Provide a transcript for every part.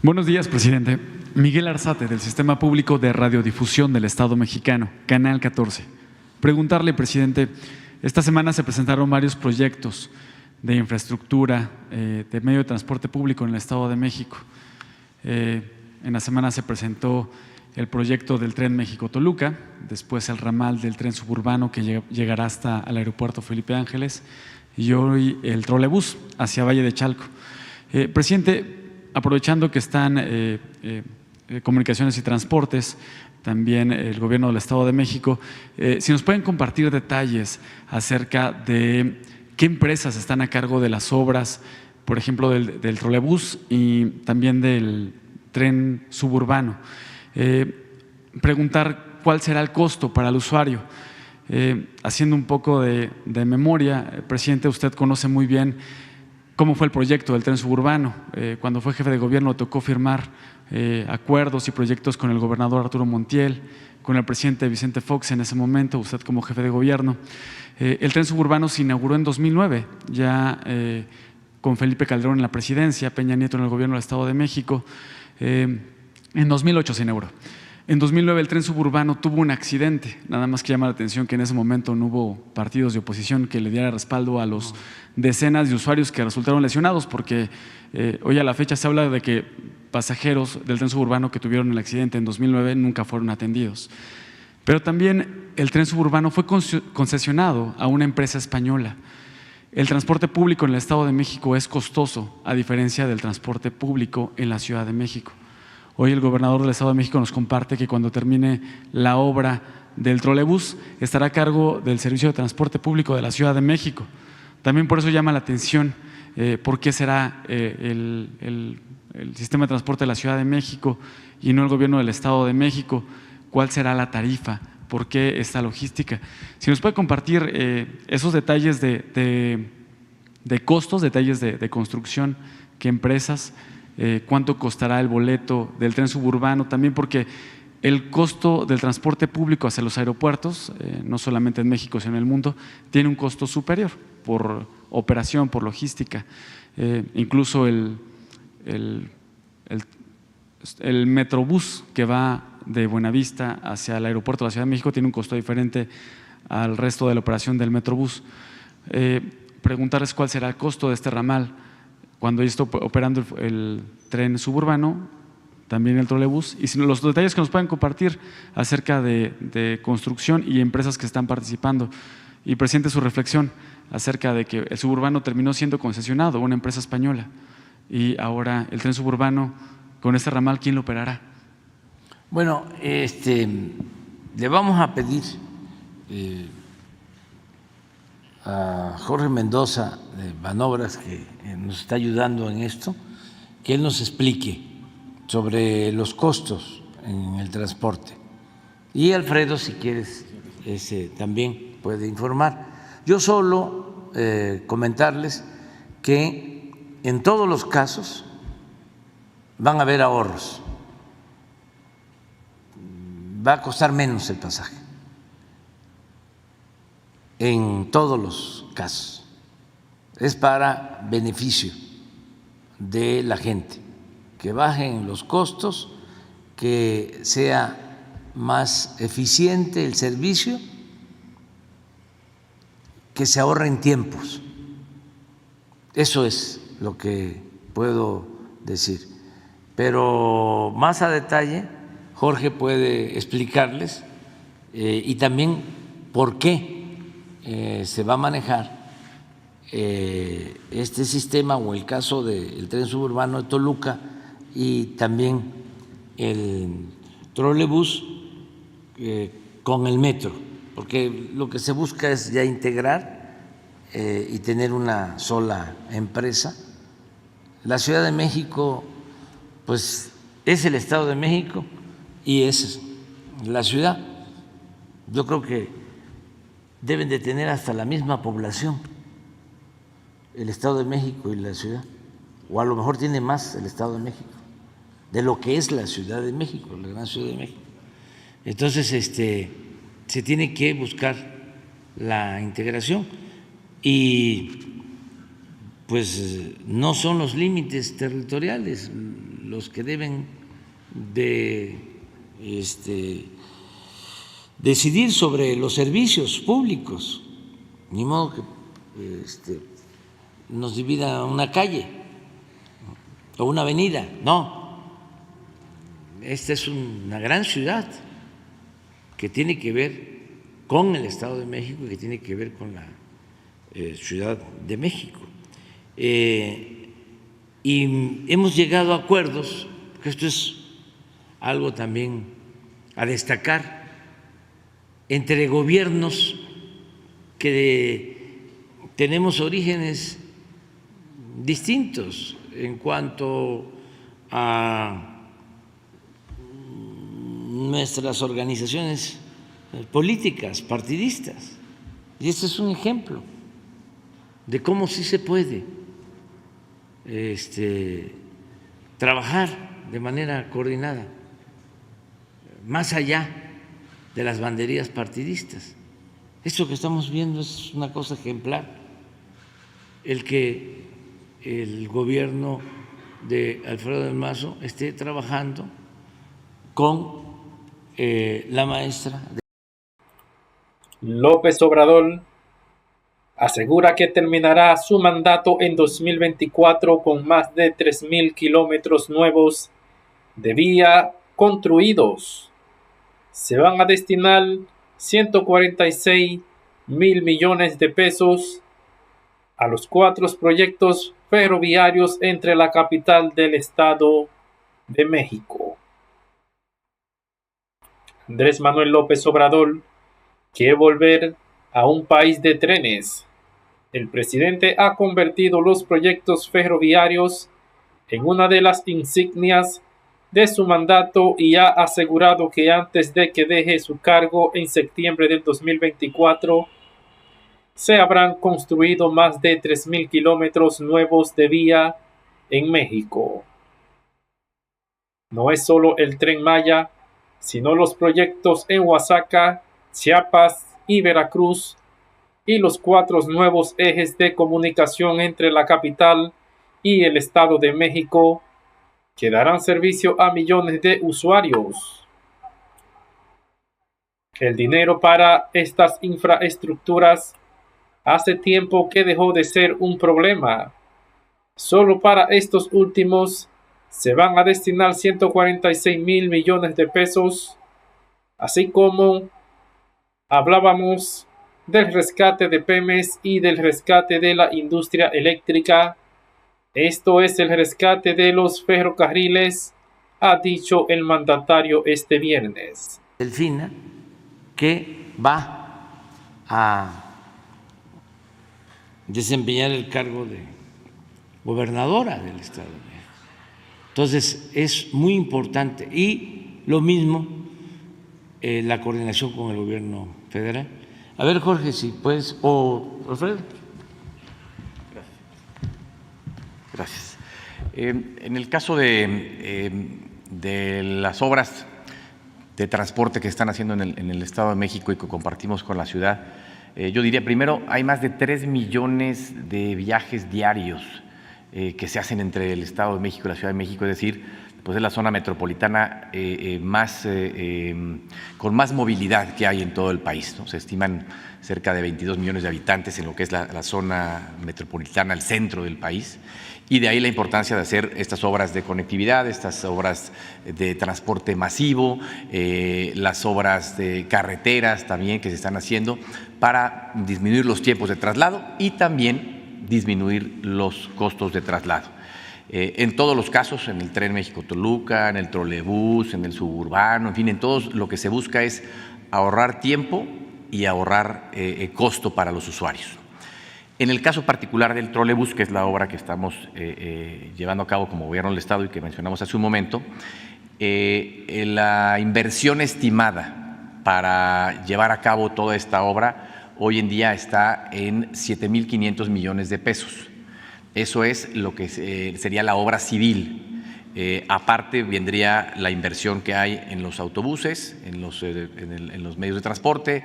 Buenos días, presidente. Miguel Arzate, del Sistema Público de Radiodifusión del Estado Mexicano, Canal 14. Preguntarle, presidente, esta semana se presentaron varios proyectos de infraestructura, de medio de transporte público en el Estado de México. En la semana se presentó el proyecto del tren México-Toluca, después el ramal del tren suburbano que llegará hasta el aeropuerto Felipe Ángeles y hoy el trolebús hacia Valle de Chalco. Presidente, aprovechando que están Comunicaciones y Transportes, también el Gobierno del Estado de México, si nos pueden compartir detalles acerca de qué empresas están a cargo de las obras, por ejemplo, del trolebús y también del tren suburbano. Preguntar cuál será el costo para el usuario. Haciendo un poco de memoria, presidente, usted conoce muy bien cómo fue el proyecto del tren suburbano. Cuando fue jefe de gobierno tocó firmar acuerdos y proyectos con el gobernador Arturo Montiel, con el presidente Vicente Fox en ese momento, usted como jefe de gobierno. El tren suburbano se inauguró en 2009, ya con Felipe Calderón en la presidencia, Peña Nieto en el gobierno del Estado de México. En 2008 se inauguró. En 2009 el tren suburbano tuvo un accidente, nada más que llama la atención que en ese momento no hubo partidos de oposición que le diera respaldo a los decenas de usuarios que resultaron lesionados, porque hoy a la fecha se habla de que pasajeros del tren suburbano que tuvieron el accidente en 2009 nunca fueron atendidos. Pero también el tren suburbano fue concesionado a una empresa española. El transporte público en el Estado de México es costoso, a diferencia del transporte público en la Ciudad de México. Hoy el gobernador del Estado de México nos comparte que cuando termine la obra del trolebús estará a cargo del servicio de transporte público de la Ciudad de México. También por eso llama la atención por qué será el sistema de transporte de la Ciudad de México y no el gobierno del Estado de México. ¿Cuál será la tarifa? ¿Por qué esta logística? Si nos puede compartir esos detalles de costos, detalles de construcción, qué empresas, cuánto costará el boleto del tren suburbano, también porque el costo del transporte público hacia los aeropuertos, no solamente en México sino en el mundo, tiene un costo superior por operación, por logística. Incluso el Metrobús que va de Buenavista hacia el aeropuerto de la Ciudad de México tiene un costo diferente al resto de la operación del Metrobús. Preguntarles cuál será el costo de este ramal cuando ya esté operando el tren suburbano, también el trolebús, y los detalles que nos puedan compartir acerca de construcción y empresas que están participando. Y presidente, su reflexión acerca de que el suburbano terminó siendo concesionado a una empresa española y ahora el tren suburbano con este ramal, ¿quién lo operará? Bueno, le vamos a pedir a Jorge Mendoza de Banobras, que nos está ayudando en esto, que él nos explique sobre los costos en el transporte. Y Alfredo, si quieres, también puede informar. Yo solo comentarles que en todos los casos van a haber ahorros, va a costar menos el pasaje, en todos los casos. Es para beneficio de la gente, que bajen los costos, que sea más eficiente el servicio, que se ahorren tiempos. Eso es lo que puedo decir. Pero más a detalle, Jorge puede explicarles y también por qué se va a manejar este sistema, o el caso del tren suburbano de Toluca y también el trolebús con el metro, porque lo que se busca es ya integrar y tener una sola empresa. La Ciudad de México, pues, es el Estado de México y es la ciudad. Yo creo que deben de tener hasta la misma población el Estado de México y la ciudad, o a lo mejor tiene más el Estado de México de lo que es la Ciudad de México, la gran Ciudad de México. Entonces, se tiene que buscar la integración y pues no son los límites territoriales los que deben de decidir sobre los servicios públicos. Ni modo que nos divida una calle o una avenida. No, esta es una gran ciudad que tiene que ver con el Estado de México y que tiene que ver con la Ciudad de México. Y hemos llegado a acuerdos, porque esto es algo también a destacar, entre gobiernos que tenemos orígenes distintos en cuanto a nuestras organizaciones políticas, partidistas. Y este es un ejemplo de cómo sí se puede trabajar de manera coordinada, más allá de las banderías partidistas. Esto que estamos viendo es una cosa ejemplar, el que el gobierno de Alfredo del Mazo esté trabajando con la maestra. López Obrador asegura que terminará su mandato en 2024 con más de 3,000 kilómetros nuevos de vía construidos. Se van a destinar 146,000 millones de pesos a los 4 proyectos ferroviarios entre la capital del Estado de México. Andrés Manuel López Obrador quiere volver a un país de trenes. El presidente ha convertido los proyectos ferroviarios en una de las insignias de su mandato y ha asegurado que antes de que deje su cargo en septiembre del 2024 se habrán construido más de 3,000 kilómetros nuevos de vía en México. No es solo el Tren Maya, sino los proyectos en Oaxaca, Chiapas y Veracruz y los 4 nuevos ejes de comunicación entre la capital y el Estado de México que darán servicio a millones de usuarios. El dinero para estas infraestructuras hace tiempo que dejó de ser un problema. Solo para estos últimos se van a destinar 146,000 millones de pesos, así como hablábamos del rescate de Pemex y del rescate de la industria eléctrica. Esto es el rescate de los ferrocarriles, ha dicho el mandatario este viernes. Delfina, que va a desempeñar el cargo de gobernadora del Estado de México. Entonces, es muy importante. Y lo mismo, la coordinación con el gobierno federal. A ver, Jorge, si puedes, o Alfredo. Gracias. En el caso de las obras de transporte que están haciendo en el Estado de México y que compartimos con la ciudad, yo diría primero, hay más de 3 millones de viajes diarios que se hacen entre el Estado de México y la Ciudad de México, es decir, pues es la zona metropolitana con más movilidad que hay en todo el país, ¿no? Se estiman cerca de 22 millones de habitantes en lo que es la zona metropolitana, el centro del país, y de ahí la importancia de hacer estas obras de conectividad, estas obras de transporte masivo, las obras de carreteras también que se están haciendo para disminuir los tiempos de traslado y también disminuir los costos de traslado. En todos los casos, en el Tren México-Toluca, en el trolebús, en el suburbano, en fin, en todos lo que se busca es ahorrar tiempo y ahorrar costo para los usuarios. En el caso particular del trolebús, que es la obra que estamos llevando a cabo como Gobierno del Estado y que mencionamos hace un momento, la inversión estimada para llevar a cabo toda esta obra hoy en día está en 7,500 millones de pesos. Eso es lo que sería la obra civil. Aparte vendría la inversión que hay en los autobuses, en los medios de transporte,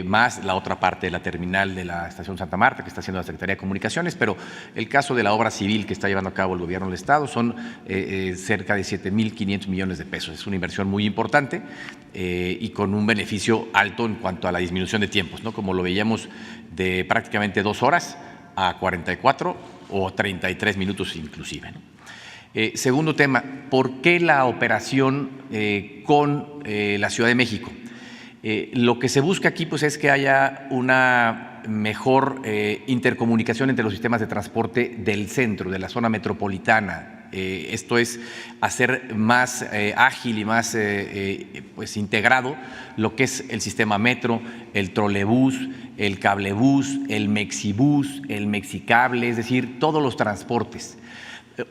más la otra parte de la terminal de la Estación Santa Marta, que está haciendo la Secretaría de Comunicaciones, pero el caso de la obra civil que está llevando a cabo el gobierno del Estado son cerca de 7.500 millones de pesos. Es una inversión muy importante y con un beneficio alto en cuanto a la disminución de tiempos, ¿no? Como lo veíamos, de prácticamente 2 horas a 44 o 33 minutos inclusive, ¿no? Segundo tema, ¿por qué la operación con la Ciudad de México? Lo que se busca aquí pues, es que haya una mejor intercomunicación entre los sistemas de transporte del centro, de la zona metropolitana. Esto es hacer más ágil y más pues, integrado lo que es el sistema metro, el trolebús, el cablebús, el mexibús, el mexicable, es decir, todos los transportes.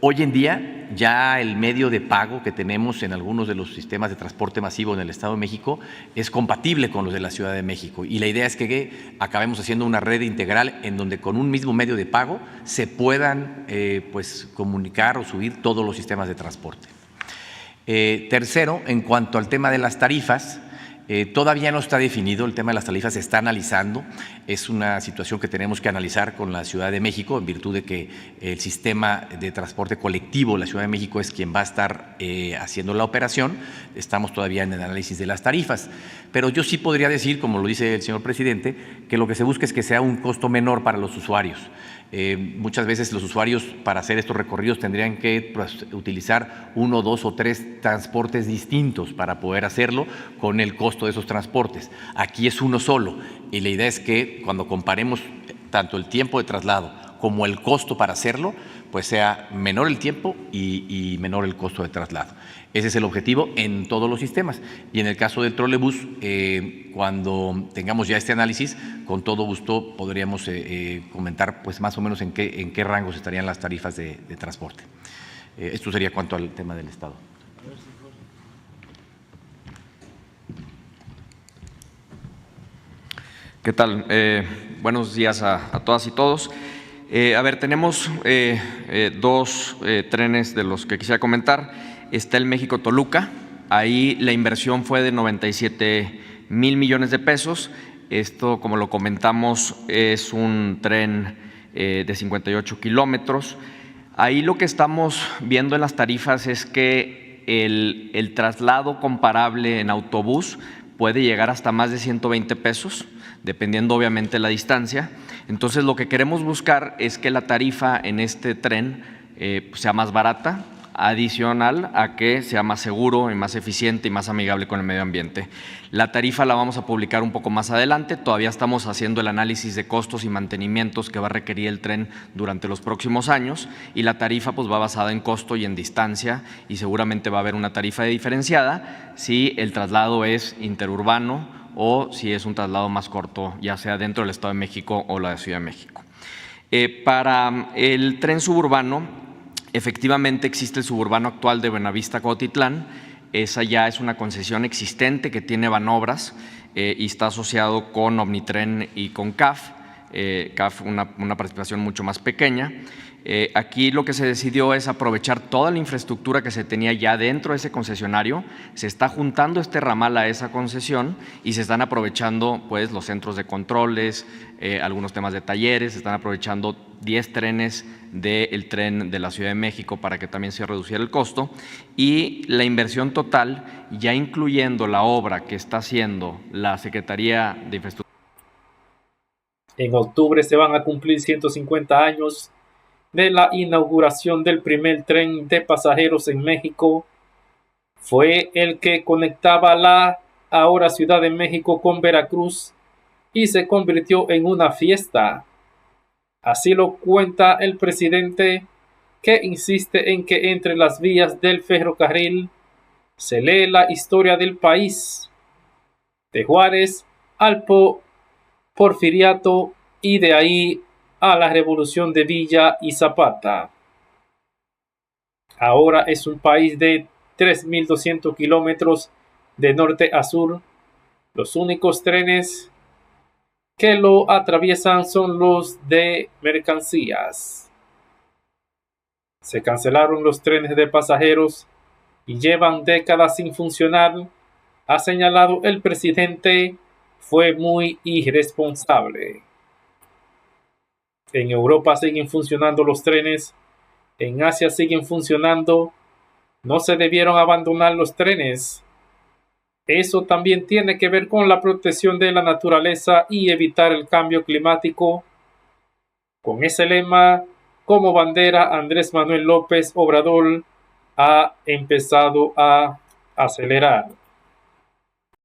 Hoy en día ya el medio de pago que tenemos en algunos de los sistemas de transporte masivo en el Estado de México es compatible con los de la Ciudad de México y la idea es que acabemos haciendo una red integral en donde con un mismo medio de pago se puedan pues, comunicar o subir todos los sistemas de transporte. Tercero, en cuanto al tema de las tarifas, todavía no está definido, el tema de las tarifas se está analizando, es una situación que tenemos que analizar con la Ciudad de México en virtud de que el sistema de transporte colectivo de la Ciudad de México es quien va a estar haciendo la operación, estamos todavía en el análisis de las tarifas, pero yo sí podría decir, como lo dice el señor presidente, que lo que se busca es que sea un costo menor para los usuarios. Muchas veces los usuarios para hacer estos recorridos tendrían que pues, utilizar 1, 2 o 3 transportes distintos para poder hacerlo con el costo de esos transportes. Aquí es uno solo y la idea es que cuando comparemos tanto el tiempo de traslado como el costo para hacerlo, pues sea menor el tiempo y menor el costo de traslado. Ese es el objetivo en todos los sistemas. Y en el caso del trolebús, cuando tengamos ya este análisis, con todo gusto podríamos comentar pues más o menos en qué rangos estarían las tarifas de transporte. Esto sería cuanto al tema del Estado. ¿Qué tal? Buenos días a todas y todos. Tenemos 2 trenes de los que quisiera comentar. Está el México-Toluca, ahí la inversión fue de 97,000 millones de pesos. Esto, como lo comentamos, es un tren de 58 kilómetros. Ahí lo que estamos viendo en las tarifas es que el traslado comparable en autobús puede llegar hasta más de 120 pesos, dependiendo obviamente de la distancia. Entonces, lo que queremos buscar es que la tarifa en este tren sea más barata, adicional a que sea más seguro y más eficiente y más amigable con el medio ambiente. La tarifa la vamos a publicar un poco más adelante, todavía estamos haciendo el análisis de costos y mantenimientos que va a requerir el tren durante los próximos años y la tarifa pues va basada en costo y en distancia y seguramente va a haber una tarifa diferenciada si el traslado es interurbano o si es un traslado más corto, ya sea dentro del Estado de México o la Ciudad de México. Para el tren suburbano, efectivamente existe el suburbano actual de Buenavista-Cuautitlán, esa ya es una concesión existente que tiene Banobras y está asociado con Omnitren y con CAF, CAF una participación mucho más pequeña. Aquí lo que se decidió es aprovechar toda la infraestructura que se tenía ya dentro de ese concesionario, se está juntando este ramal a esa concesión y se están aprovechando pues, los centros de controles, algunos temas de talleres, se están aprovechando 10 trenes del tren de la Ciudad de México para que también se reduciera el costo y la inversión total, ya incluyendo la obra que está haciendo la Secretaría de Infraestructura. En octubre se van a cumplir 150 años de la inauguración del primer tren de pasajeros en México. Fue el que conectaba la ahora Ciudad de México con Veracruz y se convirtió en una fiesta. Así lo cuenta el presidente, que insiste en que entre las vías del ferrocarril se lee la historia del país, de Juárez al Porfiriato y de ahí a la revolución de Villa y Zapata. Ahora es un país de 3.200 kilómetros de norte a sur. Los únicos trenes que lo atraviesan son los de mercancías. Se cancelaron los trenes de pasajeros y llevan décadas sin funcionar, ha señalado el presidente, fue muy irresponsable. En Europa siguen funcionando los trenes, en Asia siguen funcionando. No se debieron abandonar los trenes. Eso también tiene que ver con la protección de la naturaleza y evitar el cambio climático. Con ese lema como bandera, Andrés Manuel López Obrador ha empezado a acelerar.